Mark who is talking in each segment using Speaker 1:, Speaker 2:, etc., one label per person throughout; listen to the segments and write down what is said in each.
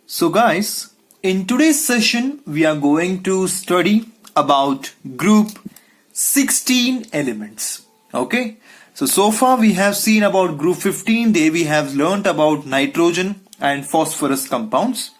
Speaker 1: So guys, in today's session we are going to study about group 16 elements. Okay, so far we have seen about group 15. There we have learnt about nitrogen and phosphorus compounds.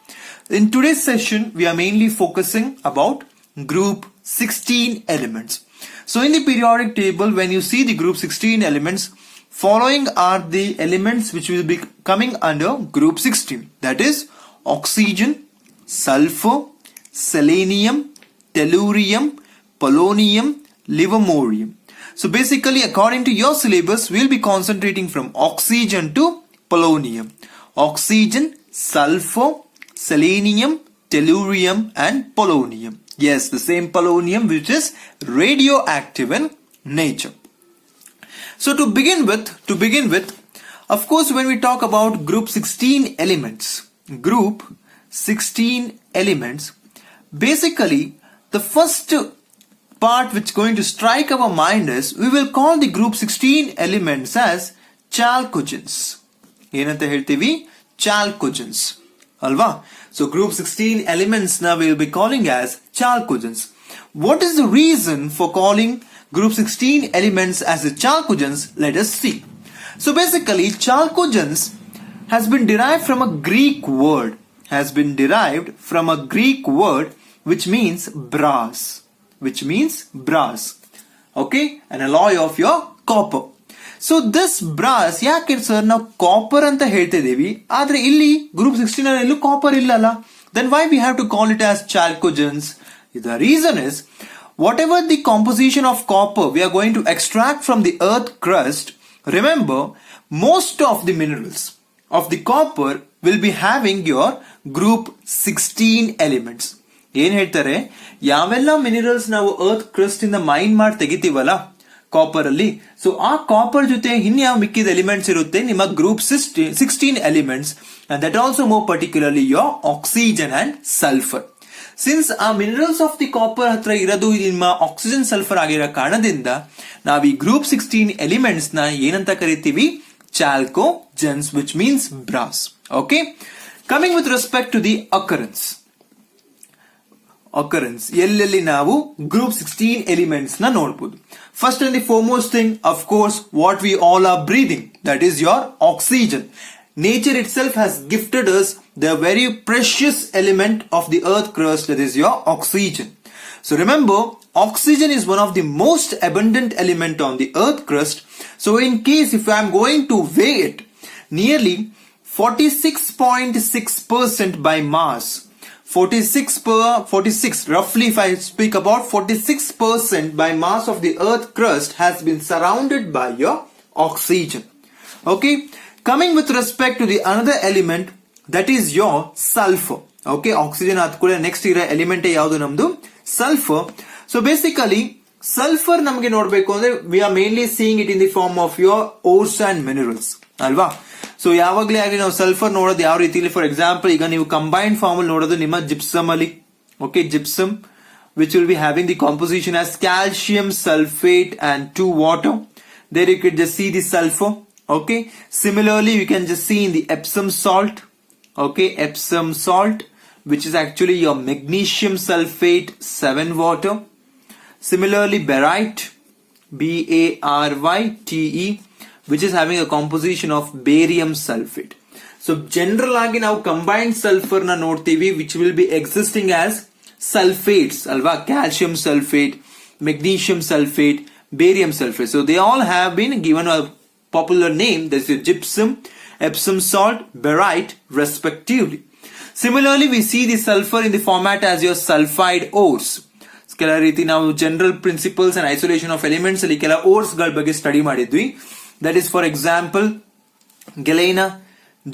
Speaker 1: In today's session we are mainly focusing about group 16 elements. So in the periodic table, when you see the group 16 elements, following are the elements which will be coming under group 16. That is oxygen, sulfur, selenium, tellurium, polonium, livermorium. So basically, according to your syllabus, we'll be concentrating from oxygen to polonium. Oxygen, sulfur, selenium, tellurium and polonium. Yes, the same polonium which is radioactive in nature. So to begin with, of course, when we talk about group 16 elements, basically the first part which is going to strike our mind is we will call the group 16 elements as chalcogens. ಏನಂತ ಹೇಳ್ತೀವಿ? Chalcogens. Alva. So group 16 elements now we will be calling as chalcogens. What is the reason for calling group 16 elements as the chalcogens? Let us see. So basically chalcogens has been derived from a Greek word. Which means brass. Okay, an alloy of your copper. So this brass ಯಾಕೆ sir ನಾವು copper ಅಂತ ಹೇಳ್ತಿದ್ದೀವಿ, ಆದ್ರೆ ಇಲ್ಲಿ group 16 ಅಲ್ಲಿ copper ಇಲ್ಲಲ್ಲ, then why we have to call it as chalcogens? The reason is whatever the composition of copper we are going to extract from the earth crust, remember most of the minerals of the copper will be having your group 16 elements. ಏನ್ ಹೇಳ್ತಾರೆ, ಯಾವೆಲ್ಲ minerals ನಾವು earth crust ಇಂದ main ಮಾಡಿ ತೆಗಿತೀವಲ್ಲ copper ಅಲ್ಲಿ, so ಆ copper ಜೊತೆ ಇನ್ಯಾವ ಮಿಕ್ಕಿದ ಎಲಿಮೆಂಟ್ಸ್ ಇರುತ್ತೆ ನಿಮ್ಮ group 16 elements, and that also more particularly your oxygen and sulfur. Since ಆ ಮಿನರಲ್ಸ್ ಆಫ್ ದಿ ಕಾಪರ್ ಹತ್ರ ಇರೋದು ನಿಮ್ಮ ಆಕ್ಸಿಜನ್ ಸಲ್ಫರ್ ಆಗಿರೋ ಕಾರಣದಿಂದ ನಾವು ಈ ಗ್ರೂಪ್ 16 ಎಲಿಮೆಂಟ್ಸ್ ನ ಏನಂತ ಕರಿತೀವಿ? Chalcogens, which means brass. Okay, coming with respect to the occurrence ಎಲ್ಲೆಲ್ಲಿ ನಾವು group 16 elements ನ ನೋಡಬಹುದು. First and the foremost thing, of course, what we all are breathing, that is your oxygen. Nature itself has gifted us the very precious element of the earth crust, that is your oxygen. So remember, oxygen is one of the most abundant element on the earth crust. So in case if I am going to weigh it, nearly 46.6% by mass, 46, roughly if I speak about 46% by mass of the earth crust has been surrounded by your oxygen. Okay, coming with respect to the another element, that is your sulfur. Okay, oxygen ಆದ ಕೂಡ next ಇರೋ element ಯಾವುದು ನಮ್ದು? sulfur. So basically sulfur ನಮಗೆ ನೋಡಬೇಕು ಅಂದ್ರೆ we are mainly seeing it in the form of your ores and minerals ಅಲ್ವಾ. So ಯಾವಾಗಲೇ ಆಗಲಿ ನಾವು ಸಲ್ಫರ್ ನೋಡೋದು ಯಾವ ರೀತಿಯಲ್ಲಿ, ಫಾರ್ ಎಕ್ಸಾಂಪಲ್ ಈಗ ನೀವು ಕಂಬೈನ್ಡ್ ಫಾರ್ಮ್ ಅಲ್ಲಿ ನೋಡೋದು ನಿಮ್ಮ ಜಿಪ್ಸಮ್ ಅಲ್ಲಿ. Okay, gypsum which will be having the composition as calcium sulfate and 2 water. There you could just see the sulfur. Okay, similarly you can just see in the Epsom salt. Okay, Epsom salt, which is actually your magnesium sulfate 7 water. Similarly baryte, BARYTE, which is having a composition of barium sulfate. So general agi now combined sulfur na nodtivi which will be existing as sulfates alva, calcium sulfate, magnesium sulfate, barium sulfate. So they all have been given a popular name, that's your gypsum, Epsom salt, baryte respectively. Similarly we see the sulfur in the format as your sulfide ores. ಕೆಲ ರೀತಿ ನಾವು general principles and isolation of elements ಅಲ್ಲಿ ಕೆಲ ಓರ್ಸ್ ಗಳ ಬಗ್ಗೆ study ಮಾಡಿದ್ವಿ. That is for example galena,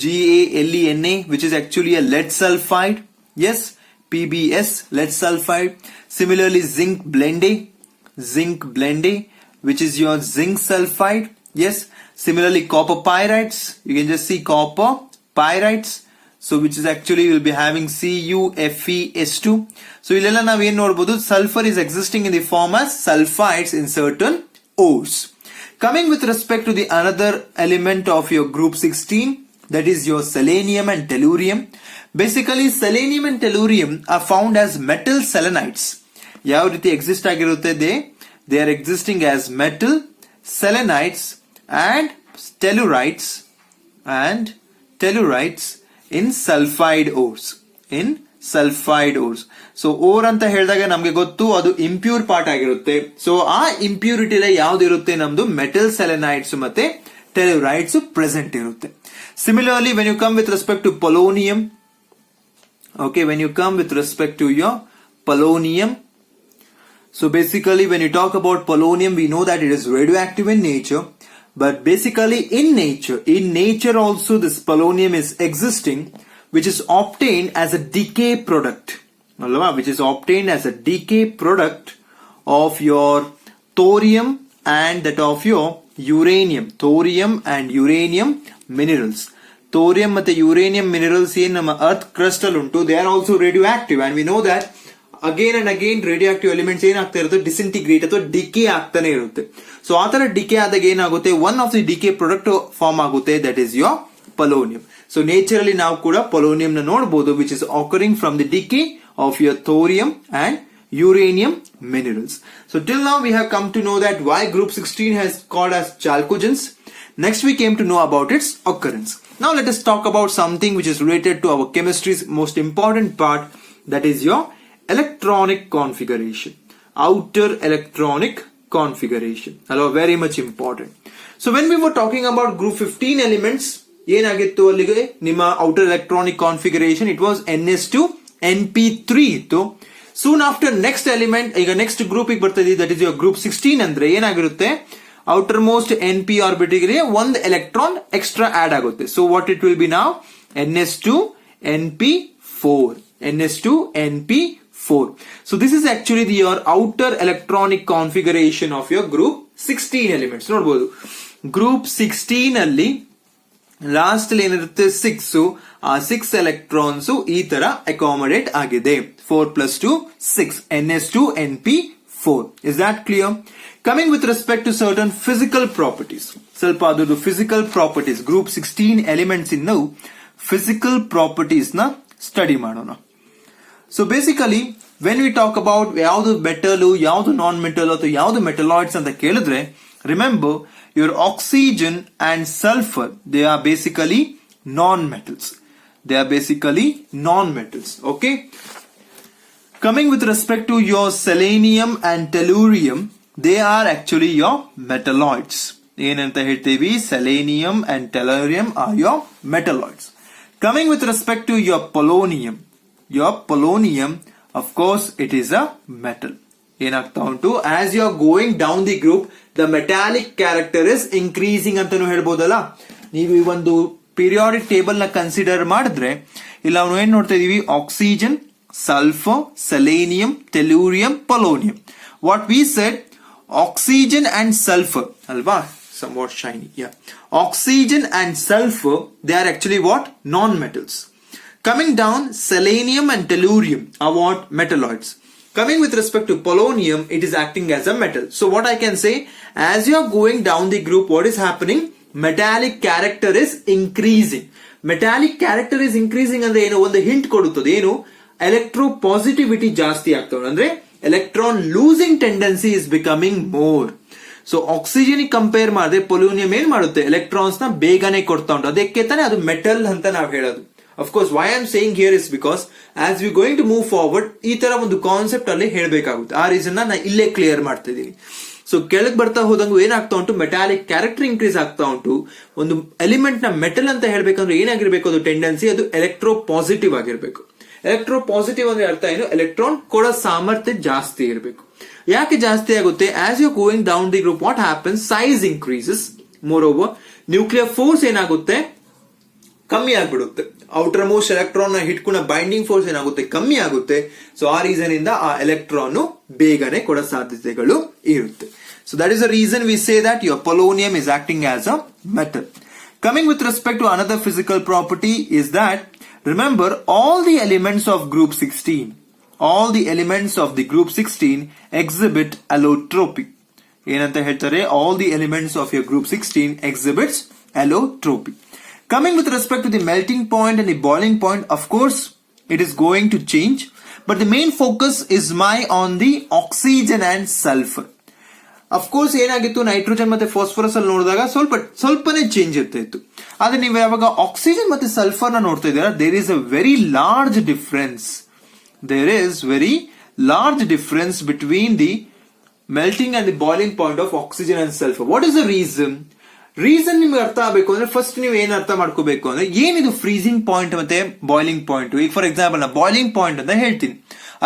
Speaker 1: GALENA, which is actually a lead sulfide. Yes, PBS, lead sulfide. Similarly zinc blende, which is your zinc sulfide. Yes, similarly copper pyrites, you can just see copper pyrites, so which is actually will be having CuFeS2. So illela ನಾವು ಏನು ನೋಡಬಹುದು, sulfur is existing in the form as sulfides in certain ores. Coming with respect to the another element of your group 16, that is your selenium and tellurium. Basically selenium and tellurium are found as metal selenites. ಯಾವ ರೀತಿ exist ಆಗಿರುತ್ತೆ, they are existing as metal selenites and tellurites in sulfide ores. So ore ಅಂತ ಹೇಳಿದಾಗ ನಮ್ಗೆ ಗೊತ್ತು ಅದು impure part ಆಗಿರುತ್ತೆ. So ಆ ಇಂಪ್ಯೂರಿಟಿ ಯಾವ್ದಿರುತ್ತೆ, ನಮ್ದು ಮೆಟಲ್ ಸೆಲೆನೈಟ್ಸ್ ಮತ್ತೆ ಟೆಲುರೈಟ್ಸ್ ಪ್ರೆಸೆಂಟ್ ಇರುತ್ತೆ. Similarly, when you come with respect to polonium, okay, when you come with respect to your polonium, so basically when you talk about polonium, we know that it is radioactive in nature, but basically in nature also this polonium is existing, which is obtained as a decay product, of your thorium and that of your thorium and uranium minerals. Thorium and uranium minerals in earth crystal unto, they are also radioactive, and we know that again and again radioactive elements disintegrate or decay ಆಗ್ತಾನೆ ಇರುತ್ತೆ. So ಆ ತರ decay ಆದಾಗ ಏನಾಗುತ್ತೆ, one of the decay product form ಆಗುತ್ತೆ, that is your polonium. So naturally ನಾವು ಕೂಡ polonium ನ ನೋಡಬಹುದು, which is occurring from the decay of your thorium and uranium minerals. So till now we have come to know that why group 16 has called as chalcogens. Next we came to know about its occurrence. Now let us talk about something which is related to our chemistry's most important part, that is your electronic configuration. Outer electronic configuration. Hello, very much important. So when we were talking about group 15 elements, ಏನಾಗಿತ್ತು ಅಲ್ಲಿಗೆ ನಿಮ್ಮ outer electronic configuration, it was ns2 np3 ಇತ್ತು. Soon after next element, ಈಗ next group ಗೆ ಬರ್ತದೆ, that is your group 16 ಅಂದ್ರೆ ಏನಾಗಿರುತ್ತೆ, outermost np orbital ಗೆ ಒಂದು electron extra add ಆಗುತ್ತೆ. So what it will be now, ns2 np4. So this is actually your outer electronic configuration of your group 16 elements. ನೋಡಬಹುದು group 16 ಅಲ್ಲಿ last ಅಲ್ಲಿ ಏನಿರುತ್ತೆ 6, ಆ 6 ಎಲೆಕ್ಟ್ರಾನ್ಸ್ ಈ ತರ ಅಕಾಮಡೇಟ್ ಆಗಿದೆ. 4+2 6 ns2 np4. Is that clear? Coming with respect to certain physical properties, ಸ್ವಲ್ಪ ಅದರದ್ದು physical properties, group 16 elements in now physical properties ನ ಸ್ಟಡಿ ಮಾಡೋಣ. So basically when we talk about ಯಾವುದು ಮೆಟಲ್, ಯಾವುದು ನಾನ್ ಮೆಟಲ್ ಅಥವಾ ಯಾವುದು metalloids ಅಂತ ಕೇಳಿದ್ರೆ, remember your oxygen and sulfur, they are basically non-metals. Okay, coming with respect to your selenium and tellurium, they are actually your metalloids. ಏನಂತ ಹೇಳ್ತೀವಿ, selenium and tellurium are your metalloids. Coming with respect to your polonium, of course it is a metal. ಏನಾಗ್ತಾ ಉಂಟು, as you are going down the group, the metallic character is increasing ಅಂತಾನು ಹೇಳ್ಬೋದಲ್ಲ. ನೀವು ಈ ಒಂದು periodic table ನ consider ಮಾಡಿದ್ರೆ ಇಲ್ಲ ನಾವು ಏನ್ ನೋಡ್ತಾ ಇದೀವಿ, oxygen, sulphur, selenium, tellurium, polonium. What we said, oxygen and sulfur, alva, somewhat shiny, yeah. Oxygen and sulfur, they are actually what? Non-metals. Coming down, selenium and tellurium are what? Metalloids. Coming with respect to polonium, it is acting as a metal. So what I can say, as you are going down the group, what is happening? Metallic character is increasing. Metallic character is increasing ಅಂದ್ರೆ ಏನು, ಒಂದು hint ಕೊಡುತ್ತದೆ, ಏನು, electropositivity ಜಾಸ್ತಿ ಆಗ್ತದೆ, ಅಂದ್ರೆ electron losing tendency is becoming more. So oxygen compare ಮಾಡಿದ್ರೆ polonium ಏನ್ ಮಾಡುತ್ತೆ, ಎಲೆಕ್ಟ್ರಾನ್ಸ್ ನ ಬೇಗನೆ ಕೊಡ್ತಾ ಉಂಟು, ಅದಕ್ಕೆ ತಾನೇ ಅದು ಮೆಟಲ್ ಅಂತ ನಾವು ಹೇಳೋದು. Of course, why I am saying here is because as we going to move forward, ಈ ತರ ಒಂದು ಕಾನ್ಸೆಪ್ಟ್ ಅಲ್ಲಿ ಹೇಳಬೇಕಾಗುತ್ತೆ. ಆ ರೀಸನ್ ನಾನು ಇಲ್ಲೇ ಕ್ಲಿಯರ್ ಮಾಡ್ತಾ ಇದ್ದೀನಿ. ಸೊ ಕೆಳಗೆ ಬರ್ತಾ ಹೋದಂಗೂ ಏನಾಗ್ತಾ ಉಂಟು, ಮೆಟಾಲಿಕ್ ಕ್ಯಾರೆಕ್ಟರ್ ಇನ್ಕ್ರೀಸ್ ಆಗ್ತಾ ಉಂಟು. ಒಂದು ಎಲಿಮೆಂಟ್ ನ ಮೆಟಲ್ ಅಂತ ಹೇಳ್ಬೇಕಂದ್ರೆ ಏನಾಗಿರ್ಬೇಕು, ಅದು ಟೆಂಡೆನ್ಸಿ, ಅದು ಎಲೆಕ್ಟ್ರೋ ಪಾಸಿಟಿವ್ ಆಗಿರ್ಬೇಕು. ಎಲೆಕ್ಟ್ರೋ ಪಾಸಿಟಿವ್ ಅಂದ್ರೆ ಅರ್ಥ ಏನು, ಎಲೆಕ್ಟ್ರಾನ್ ಕೊಡೋ ಸಾಮರ್ಥ್ಯ ಜಾಸ್ತಿ ಇರಬೇಕು. ಯಾಕೆ ಜಾಸ್ತಿ ಆಗುತ್ತೆ, as you going down the group what happens, size increases. Moreover nuclear force ಏನಾಗುತ್ತೆ, ಕಮ್ಮಿ ಆಗ್ಬಿಡುತ್ತೆ. ಔಟರ್ ಮೋಸ್ಟ್ ಎಲೆಕ್ಟ್ರಾನ್ ನ ಹಿಡ್ಕೊಂಡ ಬೈಂಡಿಂಗ್ ಫೋರ್ಸ್ ಏನಾಗುತ್ತೆ, ಕಮ್ಮಿ ಆಗುತ್ತೆ. ಸೊ ಆ ರೀಸನ್ ಇಂದ ಆ ಎಲೆಕ್ಟ್ರಾನ್ ಬೇಗನೆ ಕೊಡೋ ಸಾಧ್ಯತೆಗಳು ಇರುತ್ತೆ. So that is the reason we say that your polonium is acting as a metal. Coming with respect to another physical property is that, remember, all the elements of group 16 exhibit allotropy. ಏನಂತ ಹೇಳ್ತಾರೆ, all the elements of your group 16 exhibits allotropy. Coming with respect to the melting point and the boiling point, of course, it is going to change. But the main focus is on the oxygen and sulfur. Of course ಏನಾಗಿತ್ತು, nitrogen ಮತ್ತೆ phosphorus ಅಲ್ಲಿ ನೋಡಿದಾಗ ಸ್ವಲ್ಪನೇ change ಇರ್ತಾ ಇತ್ತು. ಆದ್ರೆ ನೀವು ಯಾವಾಗ ಆಕ್ಸಿಜನ್ ಮತ್ತೆ ಸಲ್ಫರ್ ನ ನೋಡ್ತಾ ಇದ್ದೀರಾ, there is a very large difference. There is very large difference between the melting and the boiling point of oxygen and sulphur. What is the reason ನಿಮ್ಗೆ ಅರ್ಥ ಆಗಬೇಕು ಅಂದ್ರೆ ಫಸ್ಟ್ ನೀವು ಏನ್ ಅರ್ಥ ಮಾಡ್ಕೋಬೇಕು ಅಂದ್ರೆ ಏನಿದು ಫ್ರೀಸಿಂಗ್ ಪಾಯಿಂಟ್ ಮತ್ತೆ ಬಾಯ್ಲಿಂಗ್ ಪಾಯಿಂಟ್. ಈಗ ಫಾರ್ ಎಕ್ಸಾಂಪಲ್ ನಾ ಬಾಯ್ಲಿಂಗ್ ಪಾಯಿಂಟ್ ಅಂತ ಹೇಳ್ತೀನಿ.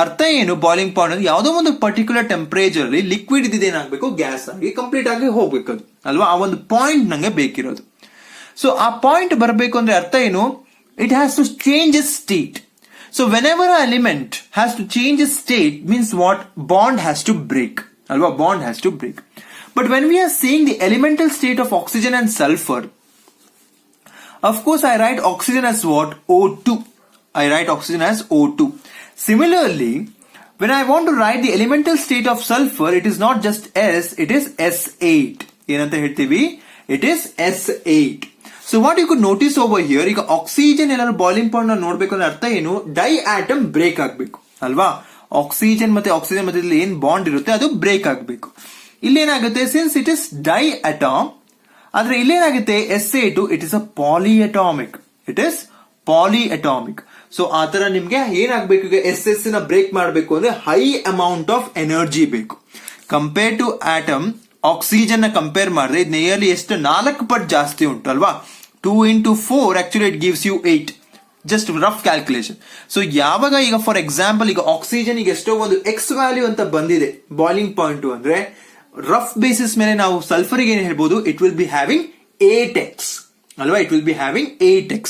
Speaker 1: ಅರ್ಥ ಏನು ಬಾಯ್ಲಿಂಗ್ ಪಾಯಿಂಟ್ ಅಂದ್ರೆ ಯಾವುದೋ ಒಂದು ಪರ್ಟಿಕ್ಯುಲರ್ ಟೆಂಪರೇಚರ್ ಅಲ್ಲಿ ಲಿಕ್ವಿಡ್ ಇದೇನಾಗಬೇಕು, ಗ್ಯಾಸ್ ಆಗಿ ಕಂಪ್ಲೀಟ್ ಆಗಿ ಹೋಗ್ಬೇಕದು ಅಲ್ವಾ. ಆ ಒಂದು ಪಾಯಿಂಟ್ ನಂಗೆ ಬೇಕಿರೋದು. ಸೊ ಆ ಪಾಯಿಂಟ್ ಬರಬೇಕು ಅಂದ್ರೆ ಅರ್ಥ ಏನು, it has to change its state. So whenever a element has to change its state means what, bond has to break ಅಲ್ವಾ, bond has to break. But when we are seeing the elemental state of oxygen and sulfur, of course I write oxygen as what, O2. I write oxygen as O2. Similarly, when I want to write the elemental state of sulfur, it is not just S, it is S8. ಏನಂತ ಹೇಳ್ತೀವಿ, it is S8. So what you could notice over here, ಈಗ oxygen ಏನಾದ್ರು boiling point ನೋಡ್ಬೇಕು ಅಂದ್ರೆ ಅರ್ಥ ಏನು, dye atom break ಆಗ್ಬೇಕು ಅಲ್ವಾ. ಆಕ್ಸಿಜನ್ ಮತ್ತೆ ಆಕ್ಸಿಜನ್ ಮತ್ತೆ ಏನ್ ಬಾಂಡ್ ಇರುತ್ತೆ ಅದು ಬ್ರೇಕ್ ಆಗ್ಬೇಕು. ಇಲ್ಲೇನಾಗುತ್ತೆ, since it is diatom, ಆದ್ರೆ ಇಲ್ಲೇನಾಗುತ್ತೆ SA2, it is a polyatomic. It is polyatomic. So ಆತರ ನಿಮ್ಗೆ ಏನಾಗಬೇಕು, ಈಗ SS ನ ಬ್ರೇಕ್ ಮಾಡಬೇಕು ಅಂದ್ರೆ ಹೈ ಅಮೌಂಟ್ ಆಫ್ ಎನರ್ಜಿ ಬೇಕು. ಕಂಪೇರ್ ಟು ಆಟಮ್, ಆಕ್ಸಿಜನ್ ನ ಕಂಪೇರ್ ಮಾಡಿದ್ರೆ ಇದು ನಿಯರ್ಲಿ ಎಷ್ಟು 4 ಪಟ್ಟು ಜಾಸ್ತಿ ಉಂಟು ಅಲ್ವಾ. 2 into 4 actually it gives you 8. Just rough calculation. So ಯಾವಾಗ ಈಗ ಫಾರ್ ಎಕ್ಸಾಂಪಲ್ ಈಗ ಆಕ್ಸಿಜನ್ ಈಗ ಎಷ್ಟೋ ಒಂದು ಎಕ್ಸ್ ವ್ಯಾಲ್ಯೂ ಅಂತ ಬಂದಿದೆ ಬಾಯ್ಲಿಂಗ್ ಪಾಯಿಂಟ್ ಅಂದ್ರೆ, ರಫ್ ಬೇಸಿಸ್ ಮೇಲೆ ನಾವು ಸಲ್ಫರ್ ಏನ್ ಹೇಳ್ಬೋದು, it will be having 8x ಅಲ್ವಾ, it will be having 8x.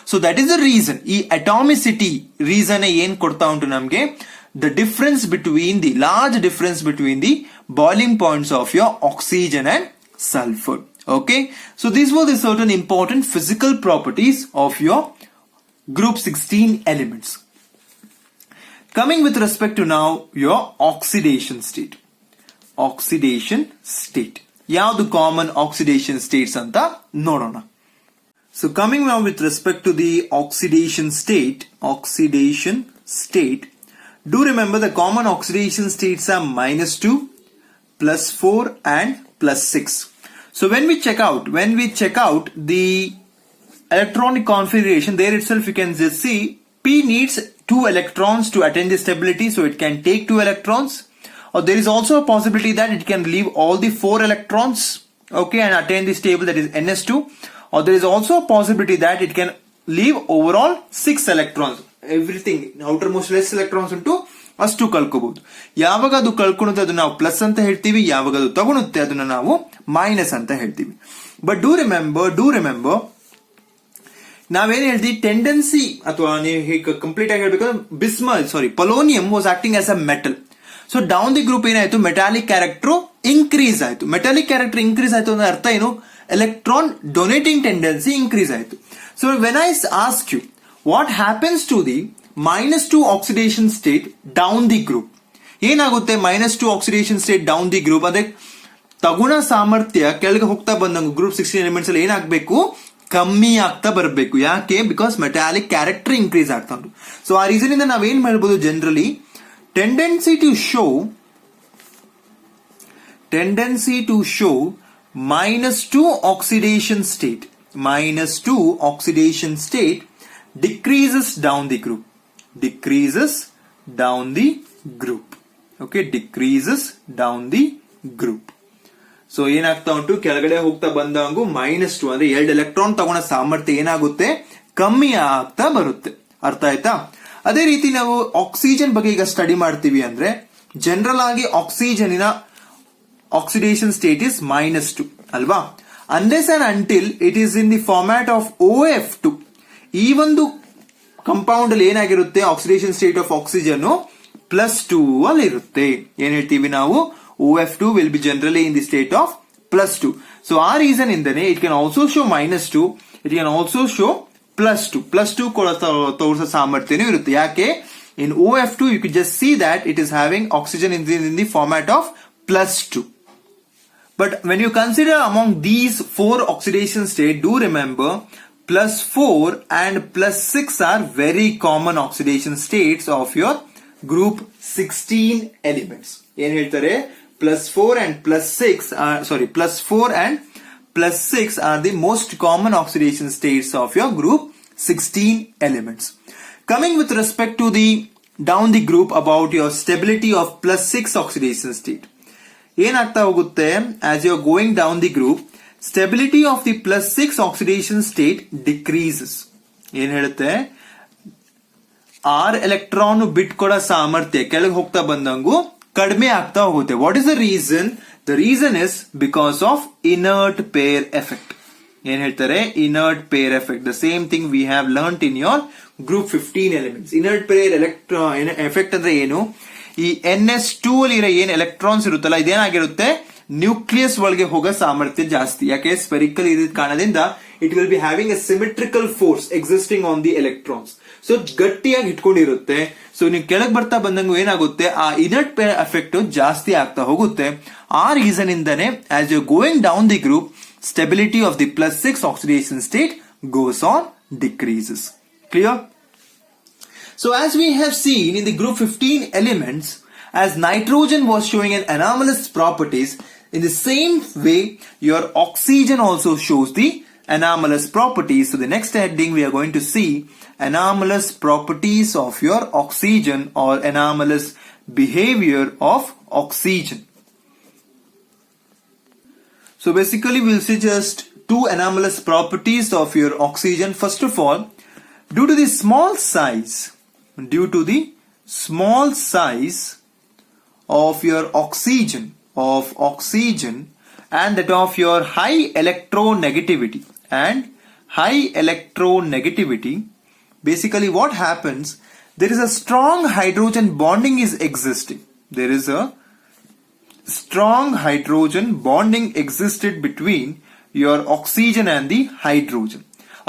Speaker 1: So that is the reason. ಈ ಅಟಾಮಿಸಿಟಿ ರೀಸನ್ ಏನ್ ಕೊಡ್ತಾ ಉಂಟು ನಮ್ಗೆ, the difference between the large difference between the boiling points of your oxygen and sulfur. Okay, so these were the certain important physical properties of your group 16 elements. Coming with respect to now your oxidation state. Oxidation state. ಯಾವುದು common oxidation States ಅಂತ ನೋಡೋಣ. So coming now with respect to the oxidation state, do remember the common oxidation states are -2, +4 and +6. So when we check out the electronic configuration, there itself you can just see P needs 2 electrons to attain the stability, so it can take 2 electrons. Or there is also a possibility that it can leave all the 4 electrons, okay, and attain the stable, that is NS2. Or there is also a possibility that it can leave overall 6 electrons. Everything outermost less electrons ಉಂಟು ಅಷ್ಟು ಕಳ್ಕೋಬಹುದು. ಯಾವಾಗ ಅದು ಕಳ್ಕೊಳ್ಳುತ್ತೆ ಅದು ನಾವು plus ಅಂತ ಹೇಳ್ತೀವಿ, ಯಾವಾಗ ಅದು ತಗೊಳುತ್ತೆ ಅದನ್ನ ನಾವು ಮೈನಸ್ ಅಂತ ಹೇಳ್ತೀವಿ. ಬಟ್ ಡೂ ರಿಮೆಂಬರ್ ನಾವೇನ್ ಹೇಳ್ತೀವಿ, ಟೆಂಡೆನ್ಸಿ ಅಥವಾ ನೀವು ಕಂಪ್ಲೀಟ್ ಆಗಿ ಹೇಳ್ಬೇಕಂದ್ರೆ polonium was acting as a metal. So down the group ಏನಾಯ್ತು, ಮೆಟಾಲಿಕ್ ಕ್ಯಾರೆಕ್ಟರ್ ಇನ್ಕ್ರೀಸ್ ಆಯ್ತು. ಮೆಟಾಲಿಕ್ ಕ್ಯಾರೆಕ್ಟರ್ ಇನ್ಕ್ರೀಸ್ ಆಯ್ತು ಅಂದ್ರೆ ಅರ್ಥ ಏನು, ಎಲೆಕ್ಟ್ರಾನ್ ಡೊನೇಟಿಂಗ್ ಟೆಂಡೆನ್ಸಿ ಇನ್ಕ್ರೀಸ್ ಆಯ್ತು. So when I ask you what happens to the -2 oxidation state down the group, ಏನಾಗುತ್ತೆ -2 oxidation state down the group ಅಂದ್ರೆ ತಗುಣ ಸಾಮರ್ಥ್ಯ ಕೆಳಗೆ ಹೋಗ್ತಾ ಬಂದಂಗ ಗ್ರೂಪ್ 16 ಎಲಿಮೆಂಟ್ಸ್ ಅಲ್ಲಿ ಏನಾಗಬೇಕು, ಕಮ್ಮಿ ಆಗ್ತಾ ಬರಬೇಕು. ಯಾಕೆ, ಬಿಕಾಸ್ ಮೆಟಾಲಿಕ್ ಕ್ಯಾರೆಕ್ಟರ್ ಇನ್ಕ್ರೀಸ್ ಆಗ್ತಾ ಉಂಟು. ಸೊ ಆ ರೀಸನ್ ಇಂದ ನಾವೇನ್ ಮಾಡ್ಬೋದು, generally tendency to show -2 oxidation state decreases down the group. Okay, decreases down the group. So ಏನಾಗ್ತಾ ಉಂಟು, ಕೆಳಗಡೆ ಹೋಗ್ತಾ ಬಂದಂಗು -2 ಅಂದ್ರೆ 2 ಎಲೆಕ್ಟ್ರಾನ್ ತಗೊಂಡ ಸಾಮರ್ಥ್ಯ ಏನಾಗುತ್ತೆ, ಕಮ್ಮಿ ಆಗ್ತಾ ಬರುತ್ತೆ. ಅರ್ಥ ಆಯ್ತಾ? ಅದೇ ರೀತಿ ನಾವು ಆಕ್ಸಿಜನ್ ಬಗ್ಗೆ ಈಗ ಸ್ಟಡಿ ಮಾಡ್ತೀವಿ ಅಂದ್ರೆ ಜನರಲ್ ಆಗಿ ಆಕ್ಸಿಜನಿನ ಆಕ್ಸಿಡೇಷನ್ ಸ್ಟೇಟ್ ಇಸ್ -2 ಅಲ್ವಾ. Unless and until it is in the format of OF2. ಈ ಒಂದು ಕಂಪೌಂಡ್ ಅಲ್ಲಿ ಏನಾಗಿರುತ್ತೆ, ಆಕ್ಸಿಡೇಷನ್ ಸ್ಟೇಟ್ ಆಫ್ ಆಕ್ಸಿಜನ್ +2 ಅಲ್ಲಿ ಇರುತ್ತೆ. ಏನ್ ಹೇಳ್ತೀವಿ ನಾವು, OF2 will be generally in the state of +2. So ಆ ರೀಸನ್ ಇಂದನೇ it can also show -2, it can also show +2 ತೋರಿಸೋ ಸಾಮರ್ಥ್ಯನೂ ಇರುತ್ತೆ. ಯಾಕೆ, in OF2 you could just see that it is having oxygen in the format of +2. But when you consider among these 4 oxidation states, do remember plus 4 and plus 6 are very common oxidation states of your group 16 elements. ಏನು ಹೇಳ್ತಾರೆ? plus 4 and plus 6 are, plus 4 and plus 6 are the most common oxidation states of your group 16 elements. Coming with respect to the down the group about your stability of plus 6 oxidation state. ಏನಾಗ್ತಾ ಹೋಗುತ್ತೆ? As you are going down the group, stability of the plus 6 oxidation state decreases. ಏನ್ ಹೇಳುತ್ತೆ? R electron ಬಿಟ್ಕೊಡೋ ಸಾಮರ್ಥ್ಯ ಕೆಳಗೆ ಹೋಗ್ತಾ ಬಂದಂಗೂ ಕಡಿಮೆ ಆಗ್ತಾ ಹೋಗುತ್ತೆ. What is the reason? The reason is because of inert pair effect. ಏನ್ ಹೇಳ್ತಾರೆ? Inert pair effect. The same thing we have learnt in your group 15 elements. Inert pair effect ಅಂದ್ರೆ ಏನು? ಈ NS2 ಅಲ್ಲಿ ಇರೋ ಏನ್ ಎಲೆಕ್ಟ್ರಾನ್ಸ್ ಇರುತ್ತಲ್ಲ ಇದೇನಾಗಿರುತ್ತೆ? ನ್ಯೂಕ್ಲಿಯಸ್ ಒಳಗೆ ಹೋಗೋ ಸಾಮರ್ಥ್ಯ ಜಾಸ್ತಿ. ಯಾಕೆ? ಸ್ಪೆರಿಕಲ್ ಇದ್ದ ಕಾರಣದಿಂದ it will be having A symmetrical force existing on the electrons. So ಗಟ್ಟಿಯಾಗಿ ಇಟ್ಕೊಂಡಿರುತ್ತೆ. ಸೊ ನೀವು ಕೆಳಗೆ ಬರ್ತಾ ಬಂದಂಗೂ ಏನಾಗುತ್ತೆ? ಆ ಇನರ್ಟ್ ಪೇರ್ ಎಫೆಕ್ಟ್ ಜಾಸ್ತಿ ಆಗ್ತಾ ಹೋಗುತ್ತೆ. ಆ ರೀಸನ್ ಇಂದಾನೆ as you going down the group, stability of the plus 6 oxidation state goes on decreases. Clear? So as we have seen in the group 15 elements, as nitrogen was showing an anomalous properties, in the same way your oxygen also shows the anomalous properties. So the next heading we are going to see anomalous properties of your oxygen or anomalous behavior of oxygen. So basically we'll see just two anomalous properties of your oxygen. First of all, due to the small size of your oxygen and that of your high electronegativity, basically what happens, there is a strong hydrogen bonding is existing. There is a strong hydrogen bonding existed between your oxygen and the hydrogen.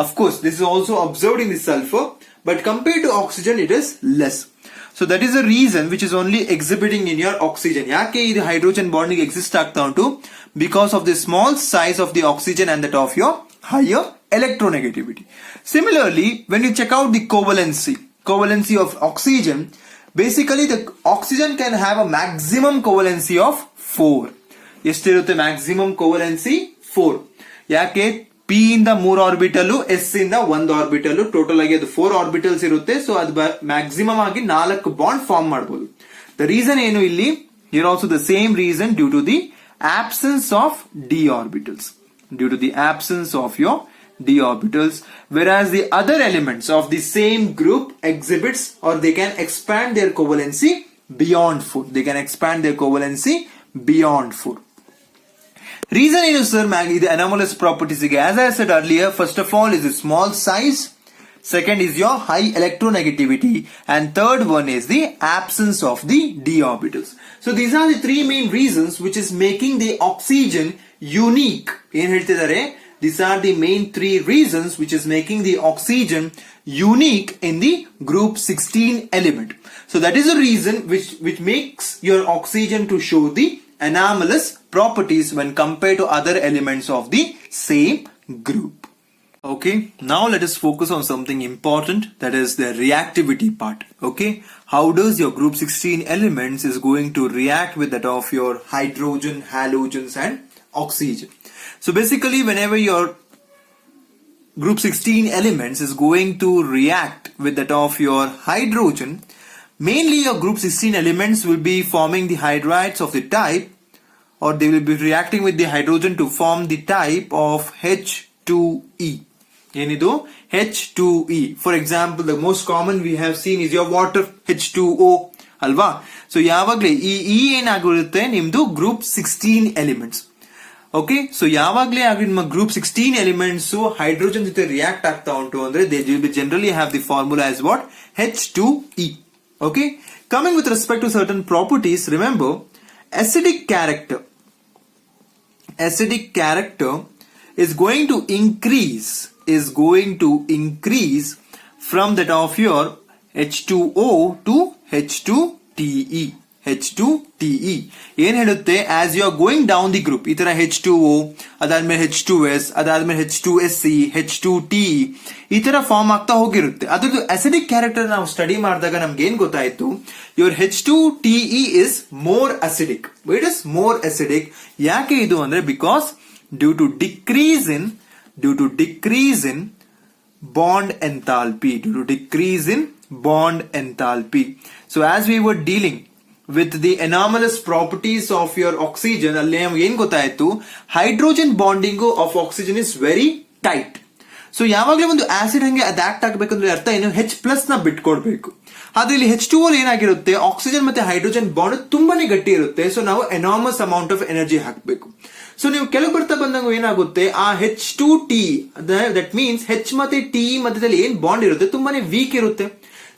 Speaker 1: Of course, this is also observed in the sulfur, but compared to oxygen, it is less. So that is a reason which is only exhibiting in your oxygen. ಯಾಕೆ ಇದು hydrogen bonding exist ಆಗ್ತಾ ಉಂಟು? Because of the small size of the oxygen and that of your higher electronegativity. Similarly, when you check out the covalency of oxygen, basically the oxygen can have a maximum covalency of 4. ಎಷ್ಟಿರುತ್ತೆ maximum covalency? 4. ಯಾಕೆ? P ಇಂದ 3 orbital, S ಇಂದ 1 orbital, total ಆಗಿ ಅದು 4 orbitals ಇರುತ್ತೆ. So ಅದು maximum ಆಗಿ 4 bond form ಮಾಡಬಹುದು. ದ ರೀಸನ್ ಏನು ಇಲ್ಲಿ? Here also the same reason, due to the absence of d orbitals. Due to the absence of your d orbitals, whereas the other elements of the same group exhibits or they can expand their covalency beyond 4. They can expand their covalency beyond 4. Reason is, sir, the anomalous properties. As I said earlier, first of all is the small size, second is your high electronegativity, and third one is the absence of the d orbitals. So these are the three main reasons which is making the oxygen unique. These are the main three reasons which is making the oxygen unique in the group 16 element. So that is the reason which makes your oxygen to show the anomalous properties when compared to other elements of the same group. Okay, now let us focus on something important, that is the reactivity part. Okay, how does your group 16 elements is going to react with that of your hydrogen, halogens and oxygen. So basically whenever your group 16 elements is going to react with that of your hydrogen, mainly your group 16 elements will be forming the hydrides of the type, or they will be reacting with the hydrogen to form the type of H2E. ಏನಿದು? H2E. For example, the most common we have seen is your water, H2O, ಅಲ್ವಾ? So ಯಾವಾಗಲೇ ಈ ಏನಾಗಿರುತ್ತೆ ನಿಮ್ದು group 16 elements. Okay, so ಯಾವಾಗಲೇ ಆಗಿ ನಿಮ್ಮ group 16 elements hydrogen ಜೊತೆ react ಆಗ್ತಾ ಉಂಟು ಅಂದ್ರೆ they will be generally have the formula as what? H2E. Okay, coming with respect to certain properties, remember acidic character is going to increase from that of your H2O to H2TE. H2TE. ಏನ್ ಹೇಳುತ್ತೆ, as you are going down the group, ಈ ತರ H2O, ಅದಾದ್ಮೇಲೆ H2S, ಅದಾದ್ಮೇಲೆ H2SE, H2TE ಈ ತರ form ಆಗ್ತಾ ಹೋಗಿರುತ್ತೆ. ಅದ್ರದ್ದು ಅಸಿಡಿಕ್ ಕ್ಯಾರೆಕ್ಟರ್ ನಾವು ಸ್ಟಡಿ ಮಾಡಿದಾಗ ನಮ್ಗೆ ಏನ್ ಗೊತ್ತಾಯ್ತು, your H2TE is more acidic. It is more acidic. ಯಾಕೆ ಇದು ಅಂದ್ರೆ, because due to decrease in bond enthalpy, bond enthalpy. So as we were dealing with the anomalous properties of your oxygen, ಅಲ್ಲಿ ನಮ್ಗೆ ಏನ್ ಗೊತ್ತಾಯ್ತು, hydrogen bonding of oxygen is very tight. So ಯಾವಾಗಲೇ ಒಂದು acid ಹಂಗೆ ಅದಾಕ್ಟ್ ಆಗ್ಬೇಕಂದ್ರೆ ಅರ್ಥ ಏನು, H+ ನ ಬಿಟ್ಕೊಡ್ಬೇಕು. ಆದ್ರೆ ಇಲ್ಲಿ H2O ಏನಾಗಿರುತ್ತೆ, ಆಕ್ಸಿಜನ್ ಮತ್ತೆ ಹೈಡ್ರೋಜನ್ ಬಾಂಡ್ ತುಂಬಾನೇ ಗಟ್ಟಿ ಇರುತ್ತೆ. ಸೊ ನಾವು ಎನಾರ್ಮಸ್ ಅಮೌಂಟ್ ಆಫ್ ಎನರ್ಜಿ ಹಾಕಬೇಕು. ಸೊ ನೀವು ಕೆಳಗೆ ಬರ್ತಾ ಬಂದಾಗ ಏನಾಗುತ್ತೆ, ಆ H2T, ದಟ್ ಮೀನ್ಸ್ H ಮತ್ತೆ T ಮಧ್ಯದಲ್ಲಿ ಏನ್ ಬಾಂಡ್ ಇರುತ್ತೆ ತುಂಬಾನೇ ವೀಕ್ ಇರುತ್ತೆ.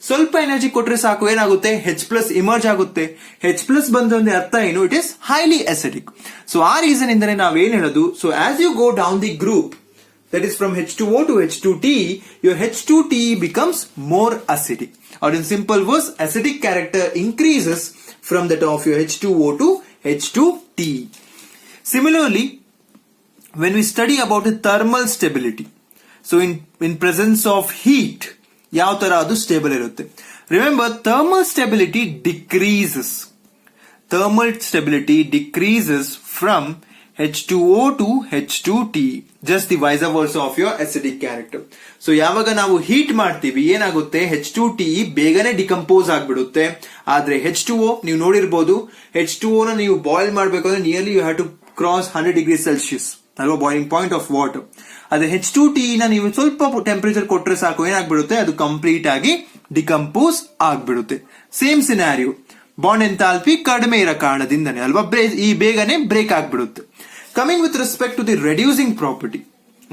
Speaker 1: ಸ್ವಲ್ಪ ಎನರ್ಜಿ ಕೊಟ್ರೆ ಸಾಕು, ಏನಾಗುತ್ತೆ, H+ ಇಮರ್ಜ್ ಆಗುತ್ತೆ. H+ ಬಂದ್ರೆ ಅರ್ಥ ಏನು, it is highly acidic. So ಆ ರೀಸನ್ ಇಂದನೇ ನಾವೇನ್ ಹೇಳೋದು, so as you go down the group, that is from H2O to H2T, your H2TE becomes more acidic, or in simple words, acidic character increases from that of your H2O to H2TE. Similarly, when we study about the thermal stability, so in presence of heat, ಯಾವ ತರ ಅದು stable ಇರುತ್ತೆ. Remember, thermal stability decreases from H2O to H2TE, just the vice versa of your acidic character. So ಯಾವಾಗ ನಾವು heat ಮಾಡ್ತೀವಿ ಏನಾಗುತ್ತೆ, H2TE ಬೇಗನೆ decompose ಆಗ್ಬಿಡುತ್ತೆ. ಆದ್ರೆ H2O ನೀವು ನೋಡಿರ್ಬೋದು, H2O ನ ನೀವು ಬಾಯ್ಲ್ ಮಾಡ್ಬೇಕು ಅಂದ್ರೆ nearly you have to cross 100 degree Celsius ಅಲ್ವಾ, ಬಾಯ್ಲಿಂಗ್ ಪಾಯಿಂಟ್ ಆಫ್ ವಾಟರ್. ಅದೇ H2TE ನ ನೀವು ಸ್ವಲ್ಪ ಟೆಂಪರೇಚರ್ ಕೊಟ್ರೆ ಸಾಕು, ಏನಾಗ್ಬಿಡುತ್ತೆ, ಅದು ಕಂಪ್ಲೀಟ್ ಆಗಿ ಡಿಕಂಪೋಸ್ ಆಗ್ಬಿಡುತ್ತೆ. ಸೇಮ್ ಸಿನಾರಿಯೋ, ಬಾಂಡ್ ಎಂಥಾಲ್ಪಿ ಕಡಿಮೆ ಇರೋ ಕಾರಣದಿಂದನೇ ಅಲ್ವಾ, ಈ ಬೇಗನೆ ಬ್ರೇಕ್ ಆಗ್ಬಿಡುತ್ತೆ. Coming with respect to the reducing property.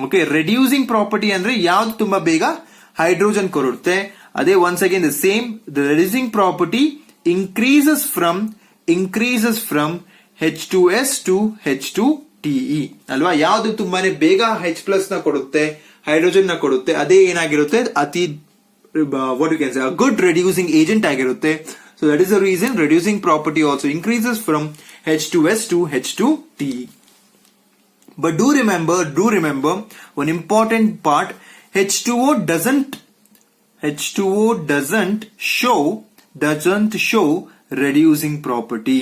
Speaker 1: Okay, reducing property ಅಂದ್ರೆ ಯಾವ್ದು ತುಂಬಾ ಬೇಗ ಹೈಡ್ರೋಜನ್ ಕೊಡುತ್ತೆ. ಅದೇ once again the same, the reducing property increases from H2S to H2TE ಅಲ್ವಾ. ಯಾವ್ದು ತುಂಬಾನೇ ಬೇಗ H+ ನ ಕೊಡುತ್ತೆ, ಹೈಡ್ರೋಜನ್ ನ ಕೊಡುತ್ತೆ, ಅದೇ ಏನಾಗಿರುತ್ತೆ, ಅತಿ what you can say, a good reducing agent ಆಗಿರುತ್ತೆ. So that is the reason reducing property also increases from H2S to H2TE. But do remember one important part, H2O doesn't show reducing property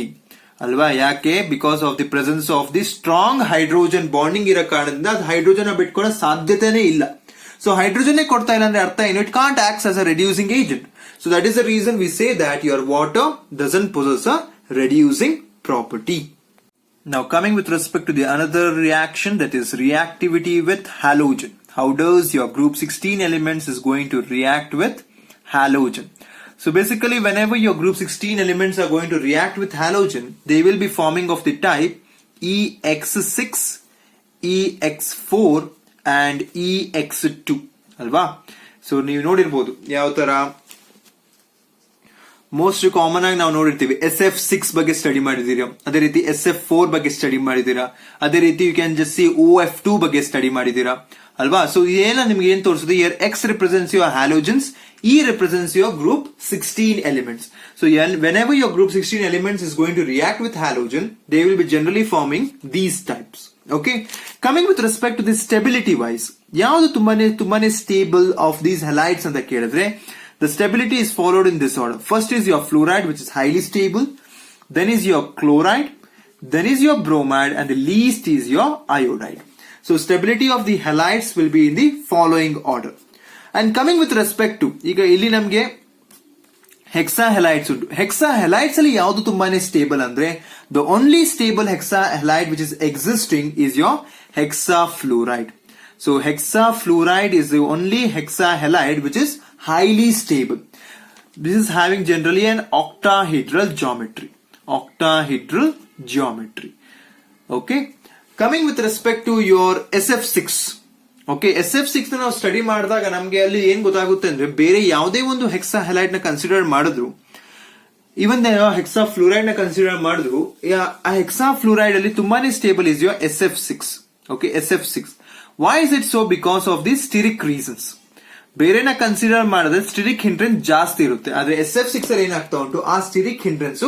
Speaker 1: ಅಲ್ವಾ. ಯಾಕೆ, because of the presence of the strong hydrogen bonding ಇರೋ ಕಾರಣದಿಂದ hydrogen ಬಿಟ್ಕೊಳ್ಳೋ ಸಾಧ್ಯತೆನೇ ಇಲ್ಲ. So hydrogen ಕೊಡ್ತಾ ಇಲ್ಲ ಅಂದ್ರೆ ಅರ್ಥ ಏನು, it can't act as a reducing agent. So that is the reason we say that your water doesn't possess a reducing property. Now coming with respect to the another reaction, that is reactivity with halogen. How does your group 16 elements is going to react with halogen? So basically whenever your group 16 elements are going to react with halogen, they will be forming of the type EX6, EX4 and EX2 ಅಲ್ವಾ. So ನೀವು ನೋಡಿರ್ಬೋದು ಯಾವ ತರ most common ಆಗಿ ನಾವು ನೋಡಿರ್ತೀವಿ, SF6 ಬಗ್ಗೆ study ಮಾಡಿದೀರಾ, ಅದೇ ರೀತಿ SF4 ಬಗ್ಗೆ ಸ್ಟಡಿ ಮಾಡಿದೀರಾ, ಅದೇ ರೀತಿ you can just C OF2 ಬಗ್ಗೆ ಸ್ಟಡಿ ಮಾಡಿದೀರಾ ಅಲ್ವಾ. ಸೊ ಏನ ನಿಮ್ಗೆ ಏನ್ ತೋರಿಸುತ್ತೆ, year X represents your halogens, E represents your group 16 elements. So whenever your group 16 elements is going to react with halogen, they will be generally forming these types. Okay, coming with respect to the stability wise, ಯಾವುದು ತುಂಬಾನೇ stable of these halides ಅಂತ ಕೇಳಿದ್ರೆ, the stability is followed in this order. First is your fluoride, which is highly stable, then is your chloride, then is your bromide, and the least is your iodide. So stability of the halides will be in the following order. And coming with respect to, ಈಗ ಇಲ್ಲಿ ನಮ್ಗೆ Hexa ಹೆಲೈಡ್ಸ್ ಉಂಟು. Hexa ಹೆಲೈಡ್ಸ್ ಅಲ್ಲಿ ಯಾವುದು ತುಂಬಾನೇ stable ಅಂದ್ರೆ, the only stable hexahalide which is existing is your hexafluoride. So hexafluoride is the only hexahalide which is highly stable. This is having generally an octahedral geometry. Okay, coming with respect to your SF6. Okay, SF6 ನಾವು study ಮಾಡಿದಾಗ ನಮ್ಗೆ ಅಲ್ಲಿ ಏನ್ ಗೊತ್ತಾಗುತ್ತೆ ಅಂದ್ರೆ, ಬೇರೆ ಯಾವುದೇ ಒಂದು ಹೆಕ್ಸಾಹೆಲೈಡ್ ನ ಕನ್ಸಿಡರ್ ಮಾಡಿದ್ರು, ಇವನ್ ಹೆಕ್ಸಾಫ್ಲೂರೈಡ್ ನ ಕನ್ಸಿಡರ್ ಮಾಡಿದ್ರು, ಆ ಹೆಕ್ಸಾಫ್ಲೂರೈಡ್ ಅಲ್ಲಿ ತುಂಬಾನೇ stable is your SF6. Okay, SF6. Why is it so? Because of the steric reasons. ಬೇರೆನ ಕನ್ಸಿಡರ್ ಮಾಡಿದ್ರೆ ಸ್ಟಿರಿಕ್ ಹಿಂಡ್ರೆನ್ಸ್ ಜಾಸ್ತಿ ಇರುತ್ತೆ, ಆದ್ರೆ SF6 ಅಲ್ಲಿ ಏನಾಗ್ತಾ ಉಂಟು, ಆ ಸ್ಟಿರಿಕ್ ಹಿಂಡ್ರೆನ್ಸ್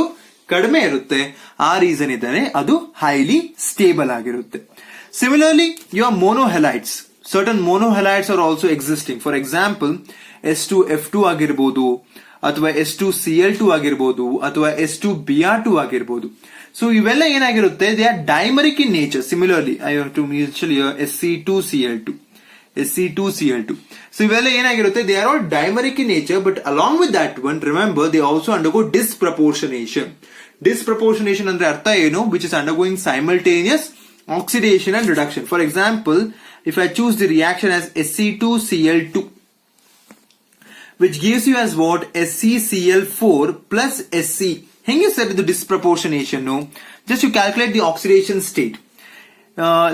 Speaker 1: ಕಡಿಮೆ ಇರುತ್ತೆ, ಆ ರೀಸನ್ ಇದ್ದಾನೆ ಅದು ಹೈಲಿ ಸ್ಟೇಬಲ್ ಆಗಿರುತ್ತೆ. Similarly your monohalides, certain monohalides are also existing. For example, S2F2 ಆಗಿರ್ಬೋದು, ಅಥವಾ S2Cl2 ಆಗಿರ್ಬೋದು, ಅಥವಾ S2Br2 ಆಗಿರ್ಬೋದು. ಸೊ ಇವೆಲ್ಲ ಏನಾಗಿರುತ್ತೆ, they are dimeric in nature. Similarly I have to mention Sc2Cl2. So ಇವೆಲ್ಲ ಏನಾಗಿರುತ್ತೆ, they are all dimeric in nature, but along with that one remember they also undergo disproportionation. Disproportionation ಅಂದ್ರೆ ಅರ್ಥ ಏನು, which is undergoing simultaneous oxidation and reduction. For example, if I choose the reaction as Sc2Cl2, which gives you as what, SeCl4 plus Sc. ಹೆಂಗೆ sir ಇದು disproportionation? Just you calculate the oxidation state.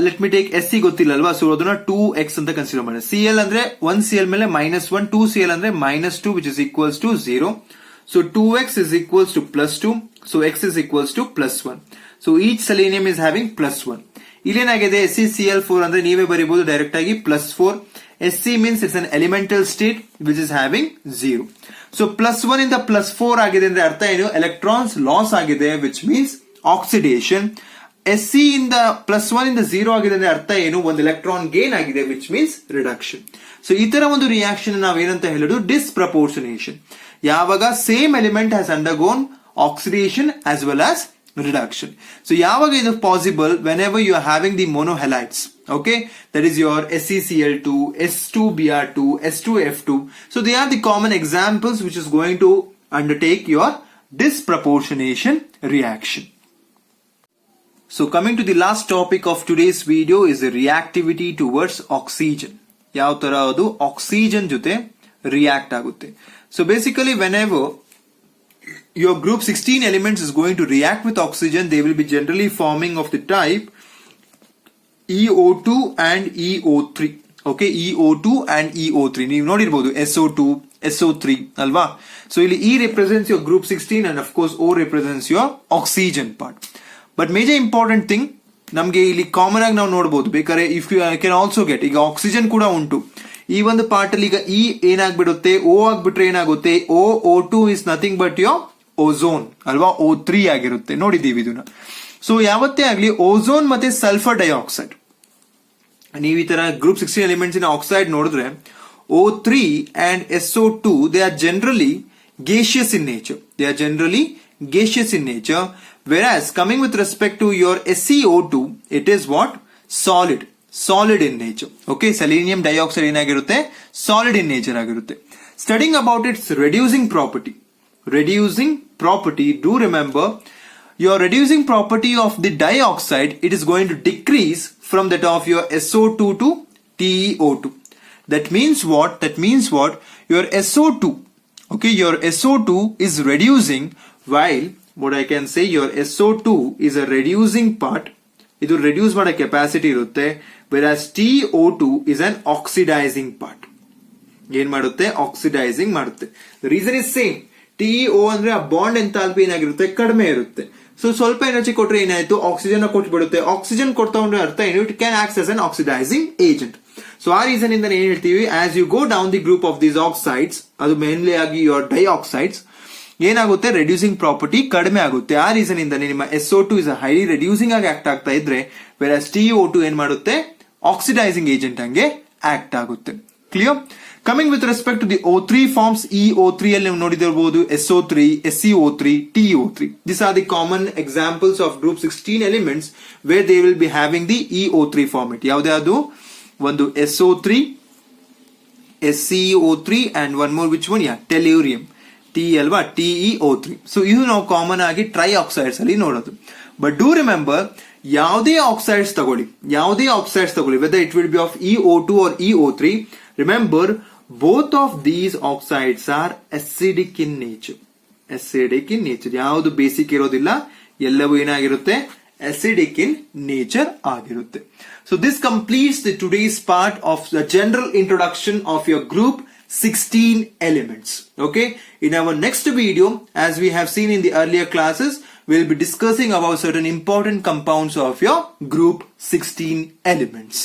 Speaker 1: Let me take Sc ಗೊತ್ತಿಲ್ಲ ಅಲ್ವಾ, so ಅದನ್ನ 2x ಅಂತ consider ಮಾಡಿ. Cl ಅಂದ್ರೆ 1Cl ಮೇಲೆ -1, 2Cl ಅಂದ್ರೆ -2, which is equals to 0. So 2x is equals to +2, so x is equals to +1. So each selenium is having +1. ಇಲ್ಲೇನಾಗಿದೆ, SeCl4 ಅಂದ್ರೆ ನೀವೇ ಬರೀಬಹುದು ಡೈರೆಕ್ಟ್ ಆಗಿ +4. Sc means it's an elemental state which is having 0. So +1 ಇಂದ +4 ಆಗಿದೆ ಅಂದ್ರೆ ಅರ್ಥ ಏನು, electrons loss ಆಗಿದೆ, which means oxidation. Sc ಇಂದ +1 ಇಂದ 0 ಆಗಿದೆ ಅಂದ್ರೆ ಅರ್ಥ ಏನು, ಒಂದು ಎಲೆಕ್ಟ್ರಾನ್ ಗೇನ್ ಆಗಿದೆ, which means reduction. ಸೊ ಈ ತರ ಒಂದು ರಿಯಾಕ್ಷನ್ ನಾವೇನಂತ ಹೇಳೋದು, ಡಿಸ್ಪ್ರಪೋರ್ಷನೇಷನ್. ಯಾವಾಗ same element has undergone oxidation as well as reduction. So ಯಾವಾಗ ಇದು possible, whenever you are having the monohalides, okay, that is your SeCl2, S2Br2, S2F2. So they are the common examples which is going to undertake your disproportionation reaction. So coming to the last topic of today's video is the reactivity towards oxygen. ಯಾವ ತರ ಅದು oxygen ಜೊತೆ react ಆಗುತ್ತೆ. So basically whenever your group 16 elements is going to react with oxygen, they will be generally forming of the type EO2 and EO3. Okay, EO2 and EO3. ನೀವು ನೋಡಿರಬಹುದು SO2, SO3 ಅಲ್ವಾ. So ಇಲ್ಲಿ E represents your group 16 and of course O represents your oxygen part. But major important thing, ನಮ್ಗೆ ಇಲ್ಲಿ common ಆಗಿ ನಾವು ನೋಡಬಹುದು, ಬೇಕಾದ್ರೆ if you can also get, ಈಗ ಆಕ್ಸಿಜನ್ ಕೂಡ ಉಂಟು ಈ ಒಂದು ಪಾರ್ಟ್ ಅಲ್ಲಿ. ಈಗ E ಏನಾಗ್ಬಿಡುತ್ತೆ, O ಆಗ್ಬಿಟ್ರೆ ಏನಾಗುತ್ತೆ, O2 is nothing but your ozone ಅಲ್ವಾ, O3 ಆಗಿರುತ್ತೆ, ನೋಡಿದೀವಿ ಇದನ್ನ. ಸೊ ಯಾವತ್ತೇ ಆಗ್ಲಿ ಓಝೋನ್ ಮತ್ತೆ ಸಲ್ಫರ್ ಡೈಆಕ್ಸೈಡ್, ನೀವು ಈ ತರ ಗ್ರೂಪ್ 16 ಎಲಿಮೆಂಟ್ಸ್ ಇನ್ ಆಕ್ಸೈಡ್ ನೋಡಿದ್ರೆ O3 and SO2 they are generally gaseous in nature. Whereas coming with respect to your SeO2, it is what, solid in nature. Okay, selenium dioxide ಏನಾಗಿರುತ್ತೆ, solid in nature ಆಗಿರುತ್ತೆ. Studying about its reducing property, do remember your reducing property of the dioxide, it is going to decrease from that of your SO2 to TeO2. That means what, your SO2, okay, your SO2 is reducing, while what I can say, your SO2 is a reducing part, idu reduce mada capacity irutte, whereas TeO2 is an oxidizing part. ಏನ್ ಮಾಡುತ್ತೆ, oxidising ಮಾಡುತ್ತೆ. The reason is same. TeO ಅಂದ್ರೆ ಆ bond enthalpy ಏನಾಗಿರುತ್ತೆ, ಕಡಿಮೆ ಇರುತ್ತೆ. So ಸ್ವಲ್ಪ energy ಕೊಟ್ರೆ ಏನಾಯ್ತು, ಆಕ್ಸಿಜನ್ ಕೊಟ್ಬಿಡುತ್ತೆ. ಆಕ್ಸಿಜನ್ ಕೊಡ್ತಾ ಅಂದ್ರೆ ಅರ್ಥ ಏನು, it can act as an oxidising agent. So ಆ ರೀಸನ್ ಇಂದ ಏನ್ ಹೇಳ್ತೀವಿ, as you go down the group of these oxides, ಅದು ಮೇನ್ಲಿ ಆಗಿ ಯುವರ್ ಡೈಆಕ್ಸೈಡ್ಸ್ ಏನಾಗುತ್ತೆ, ರೆಡ್ಯೂಸಿಂಗ್ ಪ್ರಾಪರ್ಟಿ ಕಡಿಮೆ ಆಗುತ್ತೆ. ಆ ರೀಸನ್ ಇಂದ ನಿಮ್ಮ SO2 ಇಸ್ ಹೈಲಿ ರೆಡ್ಯೂಸಿಂಗ್ ಆಗಿ ಆಕ್ಟ್ ಆಗ್ತಾ ಇದ್ರೆ, ವೇರ್ TeO2 ಏನ್ ಮಾಡುತ್ತೆ, ಆಕ್ಸಿಡೈಸಿಂಗ್ ಏಜೆಂಟ್ ಹಂಗೆ ಆಕ್ಟ್ ಆಗುತ್ತೆ. Clear? Coming with respect to the O3 forms, EO3 ಅಲ್ಲಿ ನೀವು ನೋಡಿದಿರಬಹುದು, SO3, SeO3, TeO3. These are the common examples of group 16 elements where they will be having the EO3 format. ಯಾವ್ದು ಅದು, ಒಂದು SO3, SeO3 and one more, which one, tellurium, T ಅಲ್ವಾ, TeO3. So ಇದು ನಾವು common ಆಗಿ try oxides ಅಲ್ಲಿ ನೋಡೋದು. But do remember, ಯಾವುದೇ ಆಕ್ಸೈಡ್ಸ್ ತಗೊಳ್ಳಿ, whether it will be of EO2 or EO3, remember both of these oxides are acidic in nature. ಯಾವುದು basic ಇರೋದಿಲ್ಲ, ಎಲ್ಲವೂ ಏನಾಗಿರುತ್ತೆ, acidic in nature ಆಗಿರುತ್ತೆ. So this completes the today's part of the general introduction of your group 16 elements. Okay, in our next video, as we have seen in the earlier classes, we'll be discussing about certain important compounds of your group 16 elements.